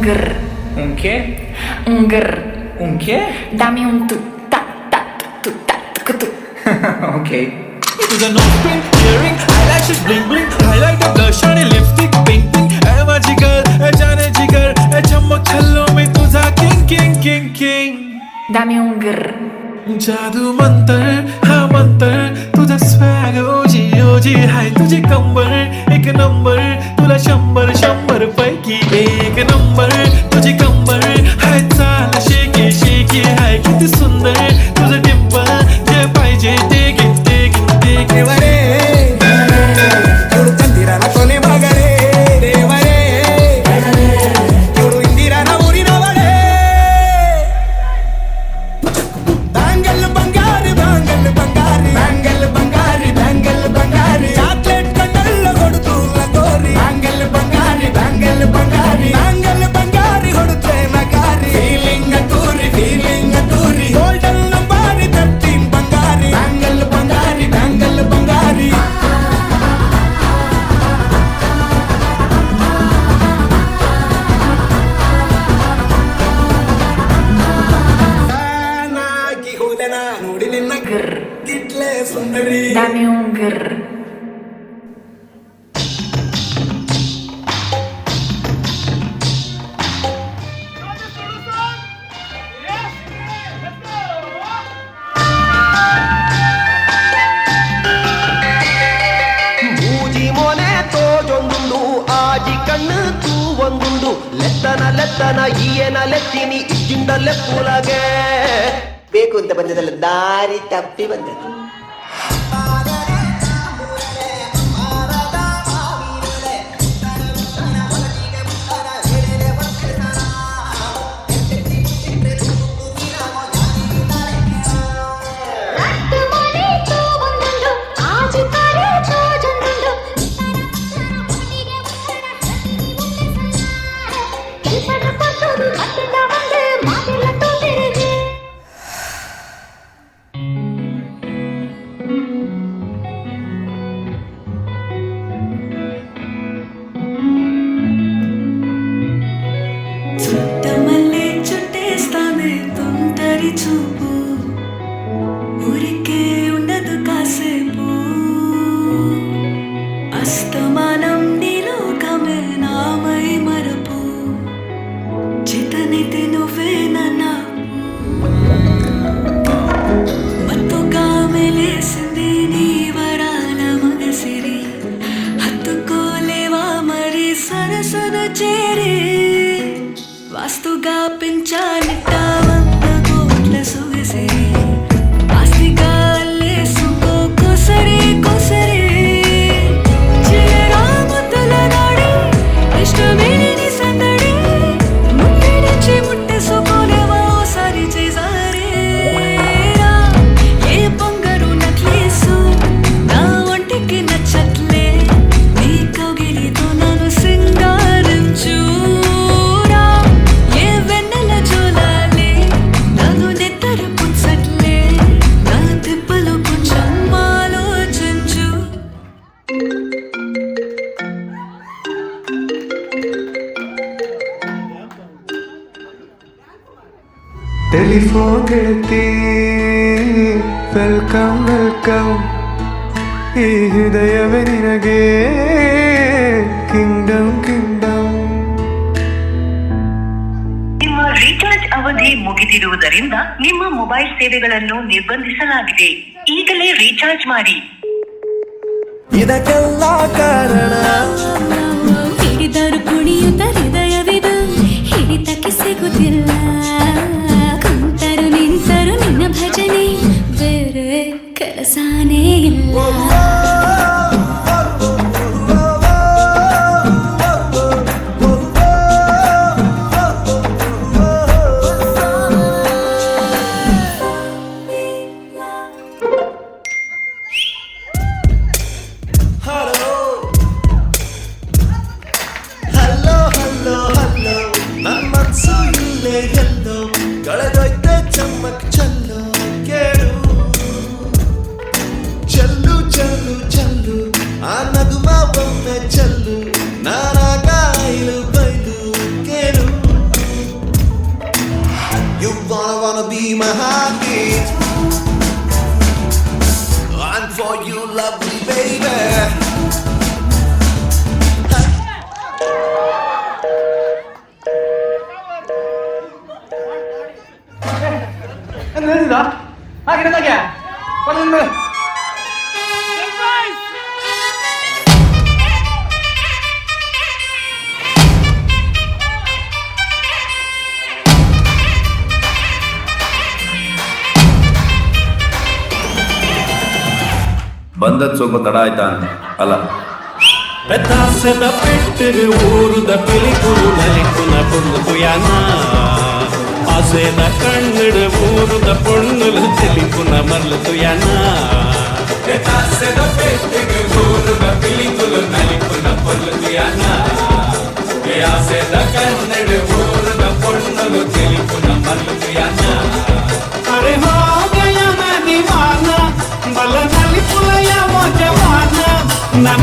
grr. Un che? Un grr. Un che? Dammi un tu, ta, ta, tu, ta, tu. Ok. तुझं nose pin, earring, eyelashes bling bling, highlighter, blush आणि lipstick pink pink. ए माझी girl, ए जाने जिगर, ए चमक छल्लों में तुझा king king king king. Dammi un grr. जादू मंतर, हा मंतर, तुझा swag ओजी ओजी हाय तुझी कंबर एक नंबर, तुला 100 पैकी एक नंबर, तुझी कंबर हाय चाल शेकी शेकी हाय किती सुंदर तुझं डिंपल जे पाहिजे ते घे ते घे ते घे. ದೇವರೇ ಇವಳು ಚಂದಿರನ ಕೊನೆ ಮಗಳೇ ದೇವರೇ ಇವಳು ಇಂದಿರನ ಊರಿನವಳೇ ಬ್ಯಾಂಗಲ್ ಬಂಗಾರಿ ಬ್ಯಾಂಗಲ್ ಬಂಗಾರಿ ಬ್ಯಾಂಗಲ್ ಬಂಗಾರಿ ಬ್ಯಾಂಗಲ್ ಬಂಗಾರಿ ಚಾಕ್ಲೇಟ್ ಕಣ್ಣಲ್ಲ ಹೊಡೆದು ಲಗೋರಿ ಬ್ಯಾಂಗಲ್ ಬಂಗಾರಿ ಬ್ಯಾಂಗಲ್ ಬಂಗಾರಿ ಬ್ಯಾಂಗಲ್ ಬಂಗಾರಿ ಹೊಡೆದ್ರೆ ನಗಾರಿ ಫೀಲಿಂಗ್ ತೂರಿ ಗೋಲ್ಡನ್ ನಂಬಾರಿ 13 ಬಂಗಾರಿ ಬ್ಯಾಂಗಲ್ ಬಂಗಾರಿ ಬ್ಯಾಂಗಲ್ ಬಂಗಾರಿ ನಾನಾಗಿ ಹೋದೆನ ನೋಡಿ ನಿನ್ನ ಗಿಟ್ಲೆ ಸುಂದರಿ Dammi un grr. ಮೂಜಿ ಮೊನೆ ತೋಜೊಂದುಂಡು ಆಜಿ ಕಣ್ಣು ತೂವೊಂದುಂಡು ಲೆತ್ತನ ಈಯನ ಲೆತ್ತಿನಿ ಇಜ್ಜಿಂದ ಲೆಪ್ಪುಲಗೆ ಬೇಕು ಅಂತ ಬಂದದಲ್ಲ ದಾರಿ ತಪ್ಪಿ ಬಂದದ್ದು. చుట్టమల్లే చుట్టేస్తానే తొందరి చూపు ఊరికే ఉండదు కాసేపు అస్తమానం నీలోకమే నామై మరపు చితనితే నువ్వే నన్నా మత్తుగా మెలేసింది నీ వరాల మగసిరి హత్తుకోలేవా మరి సరసన చేరి వాస్తుగా పెంచాలిట 100 కోట్ల సొగసిరి ఆస్తిగా అల్లేసుకో కొసరి కొసరి చిరరామతుల నాడి ఇష్టమేని సందడి ముట్టిడిచి ముట్టేసుకోలేవా ఓసారి చేసారే ఏ బంగారు నక్లీసు నా ఒంటికి నచ్చట్లే నీ కౌగిలితో నన్ను సింగారించు ಟೆಲಿಫೋನ್ ಗೆಳತಿ ವೆಲ್ಕಮ್ ವೆಲ್ಕಮ್ ಈ ಹೃದಯವೇ ನಿನಗೆ ಕಿಂಗ್ಡಮ್ ಕಿಂಗ್ಡಮ್. ನಿಮ್ಮ ರೀಚಾರ್ಜ್ ಅವಧಿ ಮುಗಿದಿರುವುದರಿಂದ ನಿಮ್ಮ ಮೊಬೈಲ್ ಸೇವೆಗಳನ್ನು ನಿರ್ಬಂಧಿಸಲಾಗಿದೆ. ಈಗಲೇ ರೀಚಾರ್ಜ್ ಮಾಡಿ. ಇದಕ್ಕೆಲ್ಲ ಕಾರಣ ಹಿಡಿದರು ಕುಣಿಯುತ್ತ ಹೃದಯವಿದು ಹಿಡಿತಕ್ಕೆ ಸಿಗುತ್ತಿಲ್ಲ ಕುಂತರು ನಿಂತರು ನಿನ್ನ ಭಜನೆ ಬೇರೆ ಕೆಲಸನೇ ಇಲ್ಲ. ಹಲೋ ಹಲೋ ಹಲೋ ನನ್ನ ಮನ್ಸು ಇಲ್ಲೇ ಎಲ್ಲೋ ಕಳೆದೋಯ್ತೆ ಚಮ್ಮಕ್ ಚಲ್ಲೋ ಕೇಳು ಚಲ್ಲು ಚಲ್ಲು ಚಲ್ಲು ಆ ನಗುವ ಒಮ್ಮೆ ಚಲ್ಲು ನಾನಾಗ ಇಲು ಬೈಲು ಕೇಳು my heartbeat. And for you, lovely baby. ಬಂದದ್ ಸ್ವಲ್ಪ ತಡ ಆಯ್ತಾ ಅಲ್ಲ పెద్దాసెద పెట్టిరు ఊరుద పిలికులు నలికున పొందుకు యానా ఆసేద కಣ್ಣుడు ఊరుద పొన్నులు తెలికున మర్లుతు యానా పెద్దాసెద పెట్టిరు ఊరుద పిలికులు నలికున పొందుకు యానా ఆసేద కಣ್ಣుడు ఊరుద పొన్నులు తెలికున మర్లుతు యానా అరే హో గయా మే దీవానా బల నలిపులయ మో జవానా నమ